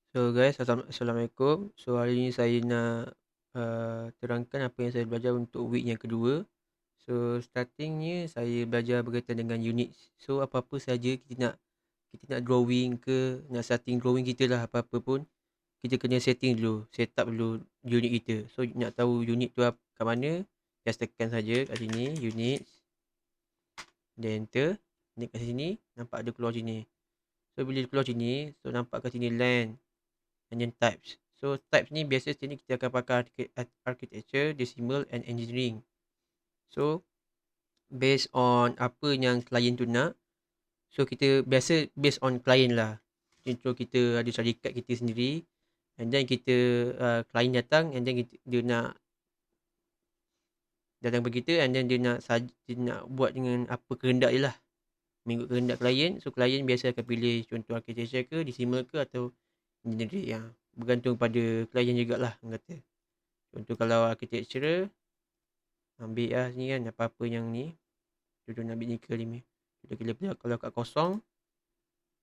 So guys, Assalamualaikum. So hari ni saya nak terangkan apa yang saya belajar untuk week yang kedua. So startingnya saya belajar berkaitan dengan units. So apa-apa saja kita nak drawing ke, nak setting drawing kita lah apa-apa pun, kita kena setting dulu, set up dulu unit kita. So nak tahu unit tu kat mana, just tekan saja kat sini units, then enter. Ni kat sini nampak ada keluar sini. So bila keluar sini, so nampak kat sini land and then types. So types ni biasa sini kita akan pakai architecture, decimal and engineering. So based on apa yang klien tu nak, so kita biasa based on klien lah. Contoh kita ada syarikat kita sendiri, and then kita klien datang, and then dia nak datang bagi kita, and then dia nak buat dengan apa kehendak dia lah, mengikut kehendak klien. So klien biasa akan pilih contoh architecture ke, decimal ke, atau engineering. Bergantung pada klien jugalah orang kata. Contoh kalau architecture, ambil lah sini kan, apa-apa yang ni. Contoh nak ambil nickel ni. Contoh kita kalau kat kosong,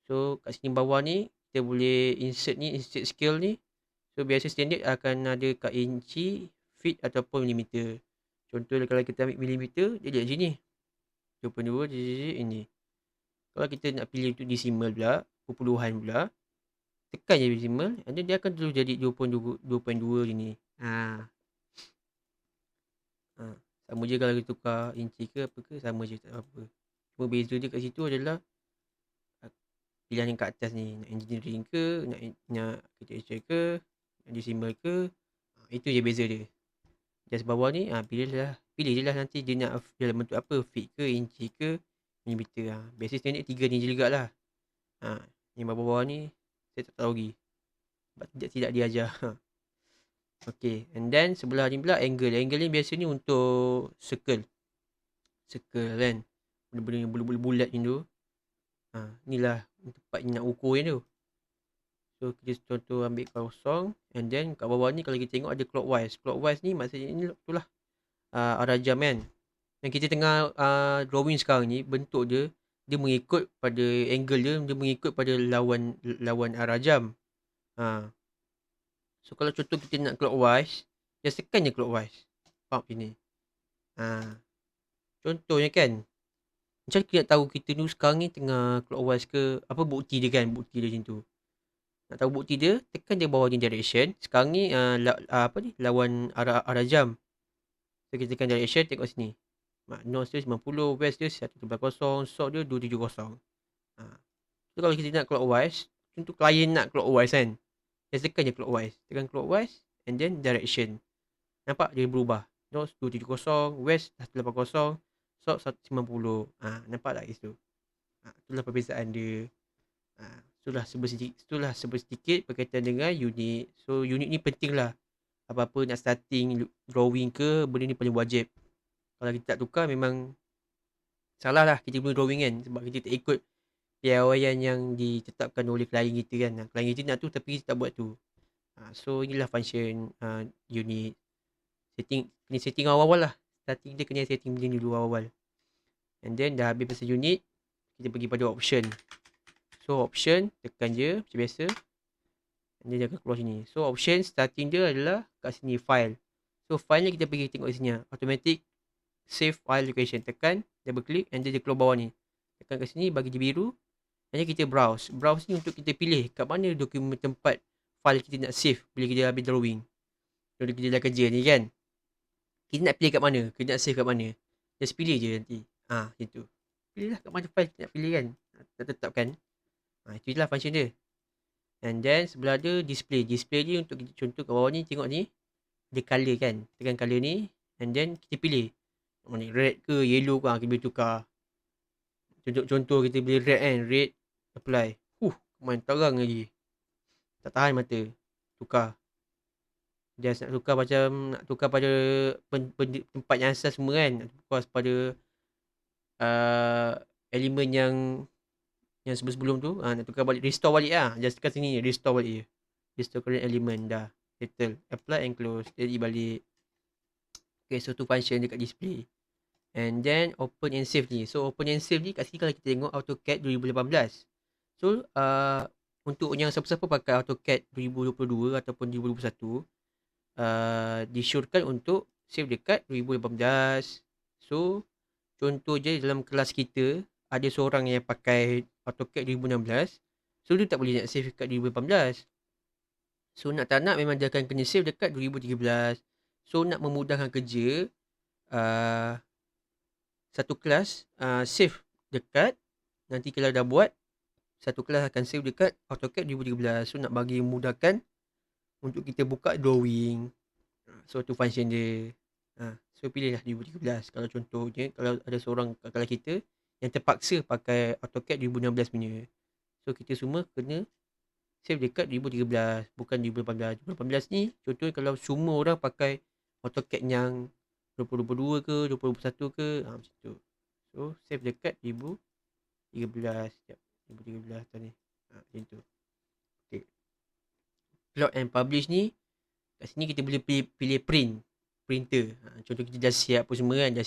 so kat sini bawah ni, kita boleh insert ni, insert scale ni. So biasa standard akan ada kat inci, feet ataupun millimeter. Contoh kalau kita ambil millimeter, dia lihat sini. 22, ini. Kalau kita nak pilih untuk decimal pula, perpuluhan pula, tekan je decimal, and then dia akan terus jadi 2.2 sini. Sama je kalau kita tukar inci ke apa ke, sama je, tak apa. Cuma beza dia kat situ adalah pilihan yang kat atas ni, nak engineering ke, nak architecture ke, nak decimal ke. Itu je beza dia. Just bawah ni, pilih je lah nanti dia nak dalam bentuk apa, feet ke, inci ke, millimeter. Biasa standard 3 ni je jugalah. Yang bawah-bawah ni saya tak tahu lagi, sebab tidak diajar. Okay, and then sebelah ni pula angle. Angle ni biasa ni untuk circle kan, benda-benda yang bulat-bulat macam tu. Inilah tempat nak ukur yang tu. So kita contoh ambil kosong, and then kat bawah ni kalau kita tengok ada clockwise. Clockwise ni maksudnya ni itulah arah jam kan. Dan kita tengah drawing sekarang ni, bentuk dia mengikut pada angle dia mengikut pada lawan arah jam. So kalau contoh kita nak clockwise, just tekan je clockwise. Faham sini. Contohnya kan, macam kita nak tahu kita ni sekarang ni tengah clockwise ke, apa bukti dia kan, bukti dia macam tu. Nak tahu bukti dia, tekan je bawah ni direction. Sekarang ni lawan arah jam. So kita tekan direction, tengok sini. North dia 90, west dia 170, south dia 270. So kalau kita nak clockwise, contoh klien nak clockwise kan, just tekan je clockwise. Tekan clockwise and then direction. Nampak dia berubah. North 270, west 180, south 190. Nampak tak kat situ? Itulah perbezaan dia. Itulah sedikit berkaitan dengan unit. So unit ni penting lah. Apa-apa nak starting drawing ke, benda ni paling wajib. Kalau kita tak tukar memang salah lah kita punya drawing kan. Sebab kita tak ikut piawaian yang ditetapkan oleh klien kita kan. Klien kita nak tu tapi kita tak buat tu. So inilah function unit. Kena setting awal-awal lah. Starting dia kena setting benda ni dulu awal-awal. And then dah habis pasal unit, kita pergi pada option. So option, tekan je macam biasa, and then dia akan keluar sini. So option starting dia adalah kat sini file. So file ni kita pergi tengok sini lah, automatic save file location. Tekan, double click, and then dia keluar bawah ni. Tekan kat sini, bagi dia biru, and then kita browse. Browse ni untuk kita pilih kat mana dokumen tempat file kita nak save bila kita habis drawing. Kalau kita dah kerja ni kan, kita nak pilih kat mana, kita nak save kat mana. Just pilih je nanti. Macam tu. Pilih lah kat mana file kita nak pilih kan. Tak tetapkan. Itu je lah function dia. And then sebelah dia display. Display ni untuk kita contoh kat bawah ni, tengok ni. Dia colour kan. Tekan colour ni. And then kita pilih. Mana red ke yellow ke, kita boleh tukar. Contoh kita pilih red kan. Red. Apply. Main terang lagi. Tak tahan mata. Tukar. Just nak tukar macam, nak tukar pada tempat yang asas semua kan. Nak tukar pada elemen yang sebelum tu. Nak tukar balik, restore balik lah. Just tekan sini, restore balik je. Restore current element, dah settle. Apply and close, jadi balik. Okay, so tu function dekat display. And then open and save ni. So open and save ni kat sini kalau kita tengok AutoCAD 2018. So untuk yang siapa-siapa pakai AutoCAD 2022 ataupun 2021, disyorkan untuk save dekat 2018. So, contoh je dalam kelas kita, ada seorang yang pakai AutoCAD 2016, so dia tak boleh nak save dekat 2018. So, nak tak nak memang dia akan kena save dekat 2013. So, nak memudahkan kerja, uh, satu kelas save dekat, nanti kalau dah buat, satu kelas akan save dekat AutoCAD 2013. So, nak bagi memudahkan untuk kita buka drawing. So, tu function dia. So, pilihlah 2013. Kalau contohnya, kalau ada seorang kat kelas kita yang terpaksa pakai AutoCAD 2016 punya. So, kita semua kena save dekat 2013, bukan 2018. 2018 ni, contohnya kalau semua orang pakai AutoCAD yang 2022 ke, 2021 ke, macam tu. So, save dekat 2013. Sekejap, 2013 tadi. Macam tu. Okay. Upload and publish ni, kat sini kita boleh pilih printer. Contoh kita dah siap apa semua kan, dah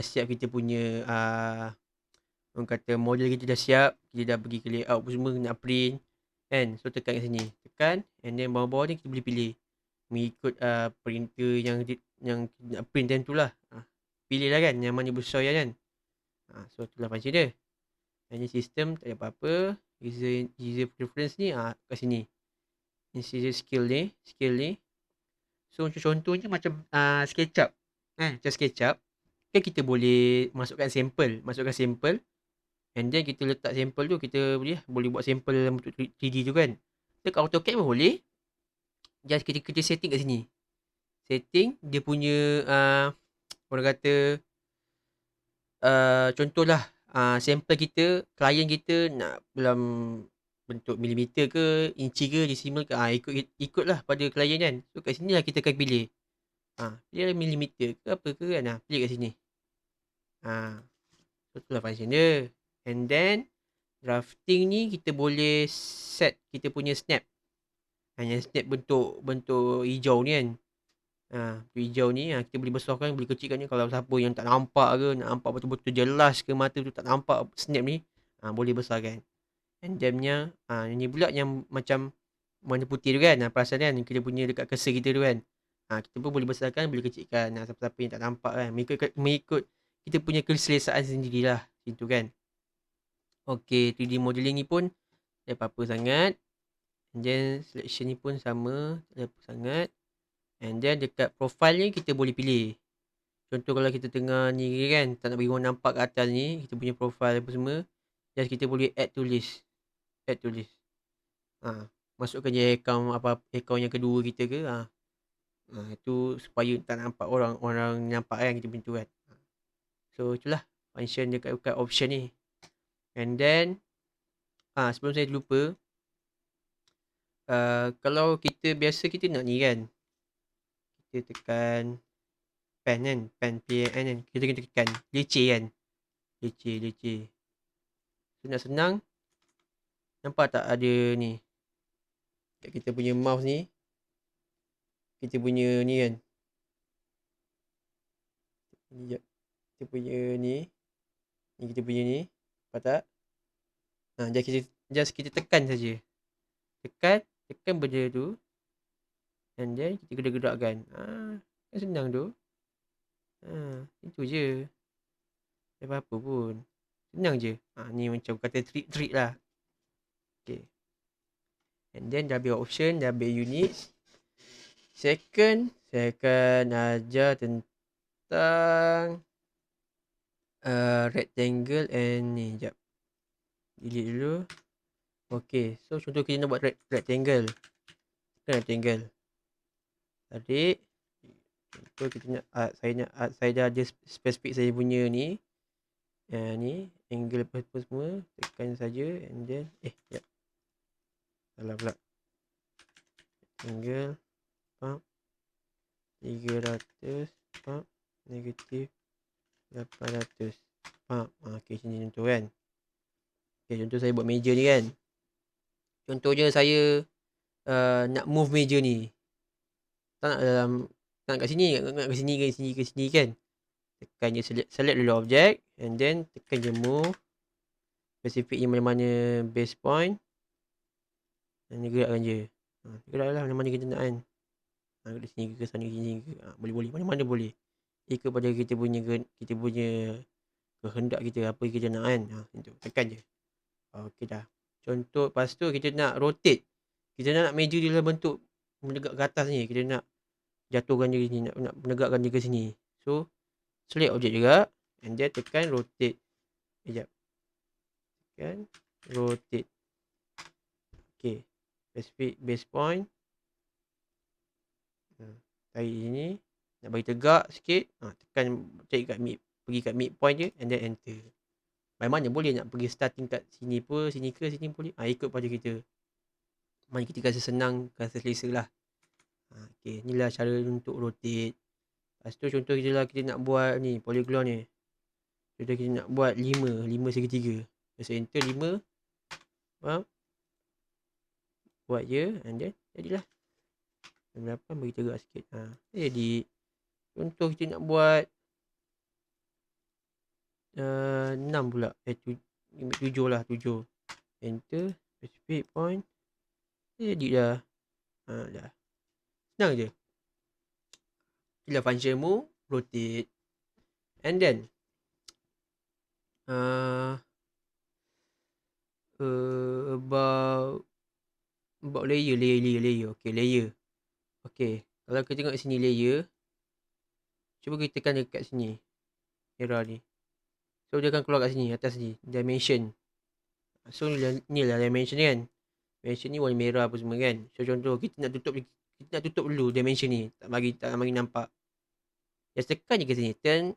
siap kita punya orang kata model kita dah siap, kita dah pergi ke layout apa semua nak print kan. So tekan kat sini, tekan, and then bawah-bawah ni kita boleh pilih mengikut printer yang nak print time tu lah. Pilih lah kan yang mana besar kan. So itulah function dia. Ini sistem tak ada apa-apa. User preference ni kat sini. Ini skill ni. So contohnya macam SketchUp kan, macam SketchUp kan, kita boleh masukkan sampel, and then kita letak sampel tu, kita boleh buat sampel dalam bentuk 3D tu kan. Dekat AutoCAD pun boleh, just kita setting kat sini. Setting dia punya orang kata contohlah sampel kita, klien kita nak dalam bentuk milimeter ke, inci ke, desimal ke, ikutlah pada klien kan. So kat sini lah kita akan pilih pilih milimeter ke apa ke kan, pilih kat sini. So itulah function dia. And then drafting ni kita boleh set kita punya snap. Yang snap bentuk hijau ni kan. Hijau ni kita boleh besarkan, boleh kecilkan ni. Kalau siapa yang tak nampak ke, nak nampak betul-betul jelas ke, mata tu tak nampak snap ni, boleh besarkan. And then ni pula yang macam warna putih tu kan, perasan kan kita punya dekat cursor kita tu kan. Kita pun boleh besarkan, boleh kecilkan. Siapa-siapa yang tak nampak kan, mengikut kita punya keselesaan sendirilah itu kan. Okay, 3D modeling ni pun tak ada apa-apa sangat. And then selection ni pun sama, tak ada apa sangat. And then dekat profile ni kita boleh pilih. Contoh kalau kita tengah ni kan, tak nak bagi orang nampak kat atas ni, kita punya profile apa semua, just kita boleh add to list. Masukkan je account yang kedua kita ke. Itu supaya tak nampak orang nampak kan kita punya tu kan. So itulah function dekat option ni. And then sebelum saya lupa, kalau kita biasa kita nak ni kan, kita tekan pen kan, pen PAN kan, kita kena tekan leceh kan, leceh. So nak senang, nampak tak ada ni kat kita punya mouse ni, kita punya ni kan, kita punya ni kita punya ni, nampak tak? Just kita tekan saja, tekan benda tu, and then kita gerak-gerakkan. Kan senang tu. Itu je, tak apa-apa pun, senang je. Ni macam kata trik lah. Okay, and then dah ambil option, dah ambil units. Second, saya akan ajar tentang rectangle and ni. Sekejap, delete dulu. Okay, so contoh kita nak buat rectangle. Tarik. Contoh kita nak saya dah ada spesifik saya punya ni. Ni angle apa semua, tekan saja, and then sekejap, salah pula. Angle 300 negatif 800. Okay, sini contoh kan. Okay, contoh saya buat meja ni kan. Contohnya saya nak move meja ni, tak nak dalam, tak nak kat sini, nak ke sini kan. Tekan je select dulu objek, and then tekan je move. Spesifiknya mana-mana base point. Hanya gerakkan je. Geraklah mana-mana kita nak kan. Dari sini ke sana ke sini ke. Boleh-boleh. Mana-mana boleh. Ikut pada kita punya kehendak kita. Apa yang kita nak kan. Itu. Tekan je. Okey dah. Contoh lepas tu kita nak rotate. Kita nak meja dia dalam bentuk menegak ke atas ni. Kita nak jatuhkan dia ke sini. Nak menegakkan dia ke sini. So, select objek juga. And then tekan rotate. Sekejap. Tekan rotate. Okay. Specific base point. Tarik sini. Nak bagi tegak sikit. Tekan cari kat mid. Pergi kat mid point je. And then enter. Mana boleh nak pergi starting kat sini pun. Sini ke sini boleh. Ikut pada kita. Mana kita rasa senang. Rasa selesa lah. Okay. Inilah cara untuk rotate. Lepas tu contoh kita lah. Kita nak buat ni. Polygon ni. Contoh kita nak buat 5 segitiga. Press enter 5. Faham? Buat je. And then jadilah. 8 bagi tegak sikit. Jadi. Contoh kita nak buat 6 pula. 7 lah. 7. Enter. Specific point. Jadi dah. Dah. Senang je. Inilah function move. Rotate. And then. About layer. Okay, layer. Okay. Kalau kita tengok sini layer. Cuba kita tekan dekat sini. Era ni. So, dia akan keluar kat sini. Atas ni. Dimension. So, ni lah dimension ni kan. Dimension ni warna merah apa semua kan. So, contoh kita nak tutup dulu dimension ni. Tak bagi nampak. Just tekan je ke sini. Turn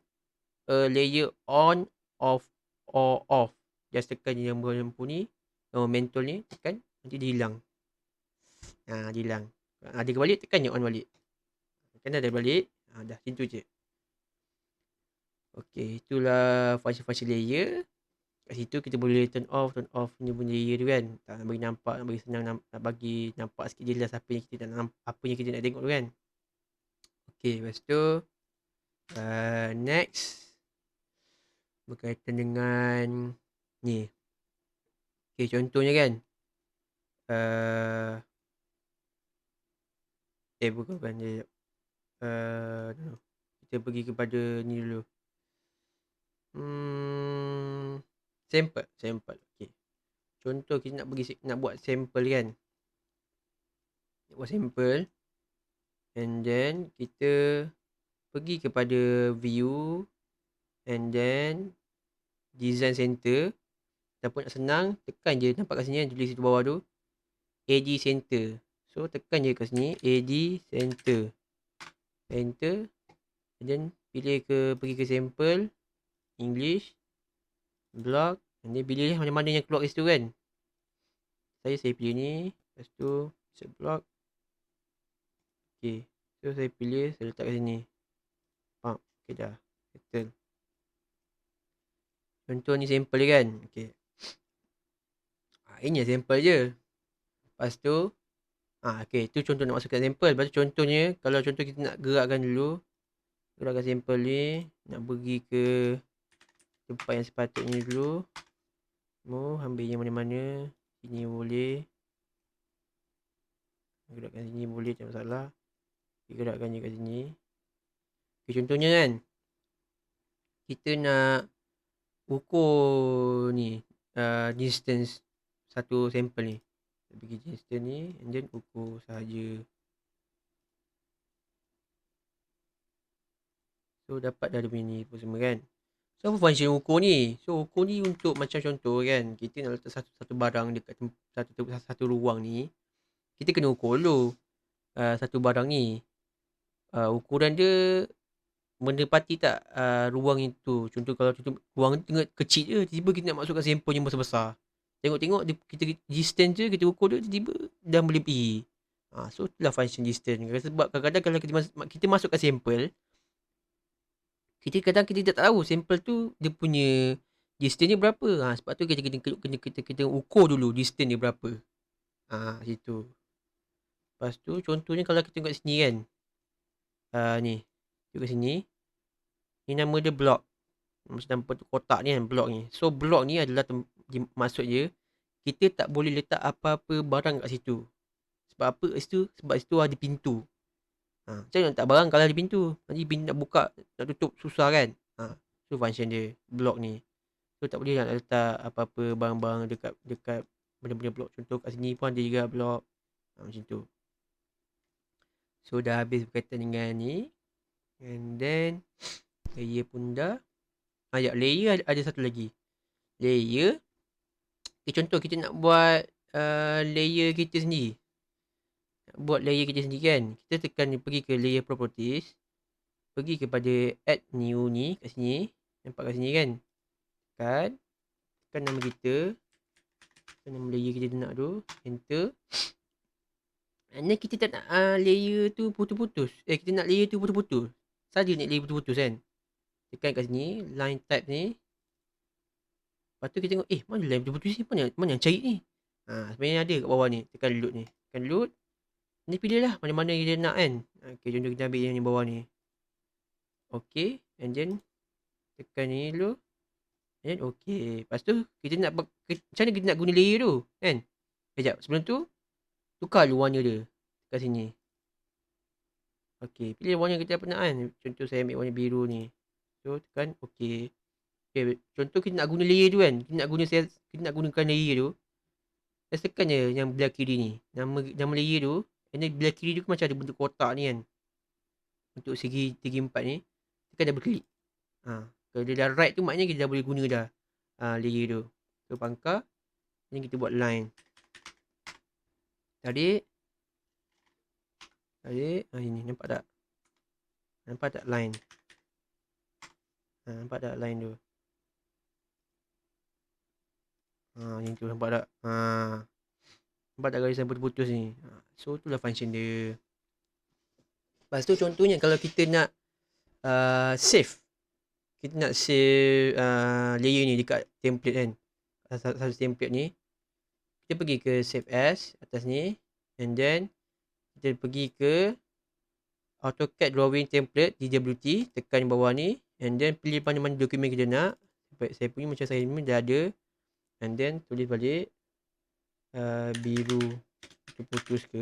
a layer on, off, or off. Just tekan je yang lampu ni. Mentol ni. Tekan. Nanti dia hilang. Dia hilang. Dia balik. Tekan je on balik. Tekan dah balik. Dah. Situ je. Okay. Itulah function layer. Kat situ kita boleh turn off ni punya layer tu kan. Tak nak bagi nampak. Nak bagi senang. Nak bagi nampak sikit jelas apa yang kita nak tengok tu kan. Okay. Lepas tu. Next. Berkaitan dengan ni. Okay. Contohnya kan. Bukan je. Kita pergi kepada ni dulu. Sample. Okay. Contoh kita nak buat sample kan. Nak buat sample. And then kita pergi kepada view. And then design center. Ataupun nak senang, tekan je. Nampak kat sini kan, tulis di bawah tu. AD center. So, tekan je kat sini. AD center. Enter. And then, pergi ke sample. English. Block. And then, pilih mana-mana yang keluar kat situ kan. Saya pilih ni. Lepas tu, set block. Okay. So, saya pilih. Saya letak kat sini. Okay, dah. Settle. Contoh ni sample je kan. Okay. Ini sample je. Lepas tu. Okay. Tu contoh nak masukkan sample. Lepas tu contohnya. Kalau contoh kita nak gerakkan dulu. Gerakkan sample ni. Nak pergi ke tempat yang sepatutnya dulu. Mau ambil yang mana-mana. Sini boleh. Gerakkan sini boleh. Tak masalah. Gerakkan je kat sini. Okay, contohnya kan. Kita nak ukur ni. Distance. Satu sampel ni. Pergi distance ni. And then ukur sahaja. So dapat dah dia punya ni pun semua kan. So apa function ukur ni? So ukur ni untuk macam contoh kan. Kita nak letak satu barang dekat satu ruang ni. Kita kena ukur dulu. Satu barang ni. Ukuran dia mendepati tak ruang itu. Contoh kalau ruang tengah kecil je. Tiba-tiba kita nak masukkan sampel yang besar-besar. Tengok-tengok kita distance je. Kita ukur dia. Tiba-tiba dah melebihi. So itulah function distance. Sebab kadang-kadang kalau kita masukkan sampel. Kita tak tahu sampel tu dia punya distance dia berapa. Sebab tu kita ukur dulu distance dia berapa. Situ. Lepas tu contohnya kalau kita tengok sini kan. Ni. Tengok sini. Ni nama dia block. Nampak kotak ni kan block ni. So block ni adalah maksud dia kita tak boleh letak apa-apa barang kat situ. Sebab apa kat situ? Sebab situ ada pintu. Macam mana nak letak barang kalau ada pintu? Nanti pintu nak buka, nak tutup susah kan? Tu function dia, blok ni. So tak boleh nak letak apa-apa barang-barang dekat dekat benda-benda blok. Contoh kat sini pun ada juga blok. Macam tu. So dah habis berkaitan dengan ni. And then layer pun dah. Ya, layer ada satu lagi. Layer. Contoh kita nak buat layer kita sendiri. Nak buat layer kita sendiri kan. Kita tekan pergi ke layer properties. Pergi kepada add new ni kat sini. Nampak kat sini kan. Tekan nama kita. Tekan nama layer kita nak tu. Enter. And then kita tak nak layer tu putus-putus. Kita nak layer tu putus-putus. Saja nak layer putus-putus kan. Tekan kat sini. Line type ni. Lepas tu kita tengok. Mana line putus-putus ni. Mana yang cari ni. Sebenarnya ada kat bawah ni. Tekan load ni. Tekan load. Ni pilih lah. Mana-mana kita nak kan. Okay, contoh kita ambil yang ni bawah ni. Okay. And then. Tekan ni dulu. And then okay. Lepas tu. Kita nak. Macam mana kita nak guna layer tu. Kan. Sekejap. Sebelum tu. Tukar dulu warna dia. Kat sini. Okay. Pilih warna kita apa nak kan. Contoh saya ambil warna biru ni. So tekan okay. Okay. Contoh kita nak guna layer tu kan. Kita nak gunakan layer tu. Saya tekan je yang belah kiri ni. Nama layer tu. And then belah kiri tu macam ada bentuk kotak ni kan. Untuk segi 3/4 ni. Tekan double klik. Kalau dia dah right tu maknanya kita dah boleh guna dah. Layer tu. So pangkar. Ni kita buat line. Tarik. Ini nampak tak? Nampak tak line? Nampak tak line tu? Yang tu nampak tak? Nampak tak garisan putus-putus ni? So itulah function dia. Lepas tu contohnya kalau kita nak save. Kita nak save layer ni dekat template kan. Satu template ni. Kita pergi ke save as atas ni. And then kita pergi ke AutoCAD drawing template DWT. Tekan bawah ni. And then pilih mana-mana dokumen kita nak. Saya punya macam saya ni dah ada. And then tulis balik biru putus ke.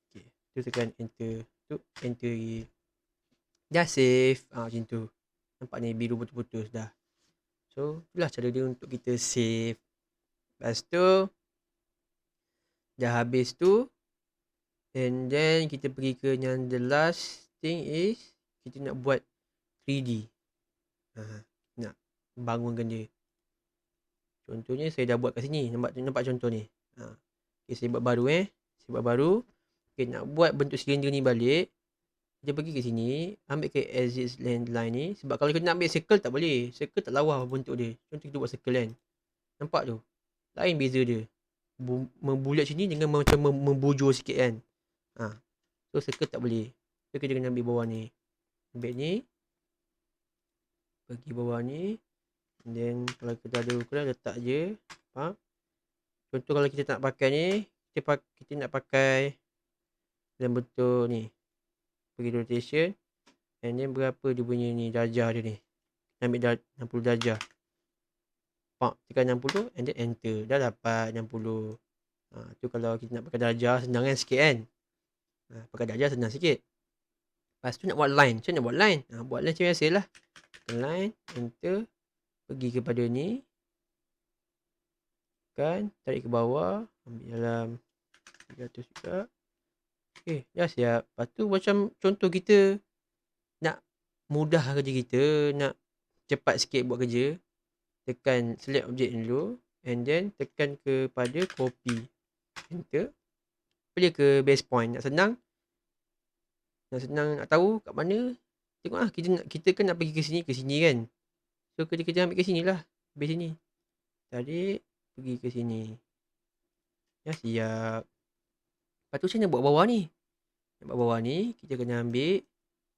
Okay. Tu tekan enter. Tu enter lagi. Dah save. Macam tu. Nampak ni biru putus-putus dah. So itulah cara dia untuk kita save. Lepas tu dah habis tu. And then kita pergi ke yang the last thing is kita nak buat 3D. Nak bangunkan dia. Contohnya saya dah buat kat sini. Nampak contoh ni. Okay, saya buat baru Saya buat baru. Okay, nak buat bentuk silinder ni balik. Kita pergi ke sini. Ambil ke exit line ni. Sebab kalau kita nak ambil circle tak boleh. Circle tak lawa bentuk dia. Contoh kita buat circle kan. Nampak tu. Lain beza dia. Membulat sini dengan macam membujur sikit kan. So circle tak boleh. So kita kena ambil bawah ni. Ambil ni. Pergi bawah ni. And then kalau kita ada ukuran letak je. Faham? Contoh kalau kita tak pakai ni. Kita nak pakai dalam bentuk ni. Pergi rotation. And then berapa dia punya ni darjah dia ni. Ambil 60 darjah. Tekan 60 and then enter. Dah dapat 60. Tu kalau kita nak pakai darjah senang kan sikit kan. Pakai darjah senang sikit. Lepas tu nak buat line. Macam mana nak buat line? Buat line macam biasa lah. Line, enter. Pergi kepada ni. Kan, tarik ke bawah. Ambil dalam 300 juga. Okay, dah siap. Lepas tu macam contoh kita nak mudah kerja kita. Nak cepat sikit buat kerja. Tekan select objek dulu. And then tekan kepada copy. Enter. Pilih ke base point. Nak senang nak tahu kat mana. Tengok lah. Kita kan nak pergi ke sini kan. So kita ambil ke sini lah. Base sini. Tarik. Pergi ke sini. Dah siap. Lepas tu macam mana buat bawah ni? Nak buat bawah ni. Kita kena ambil.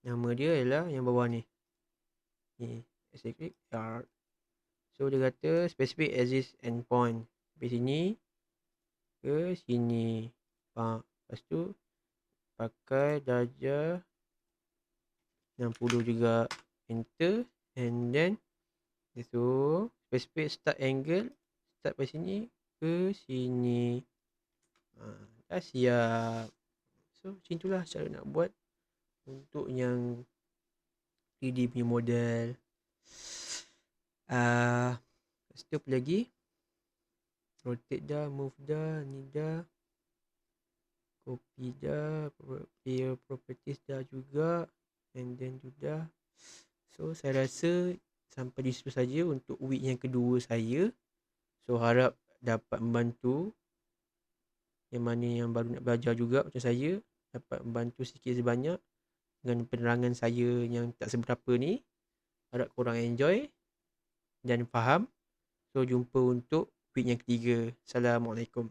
Nama dia adalah yang bawah ni. Ni. Specific art. So dia kata specific exist endpoint. Dari sini. Ke sini. Lepas tu. Pakai darjah 60 juga. Enter. And then. So specific start angle. start dari sini ke sini. Dah siap. So macam itulah cara nak buat untuk yang 3D punya model. Lepas tu apa lagi? Rotate dah, move dah, ni dah. Copy dah, player properties dah juga. And then tu dah. So saya rasa sampai di situ saja untuk week yang kedua saya. So harap dapat membantu yang mana yang baru nak belajar juga macam saya, dapat membantu sikit sebanyak dengan penerangan saya yang tak seberapa ni. Harap korang enjoy dan faham. So jumpa untuk week yang ketiga. Assalamualaikum.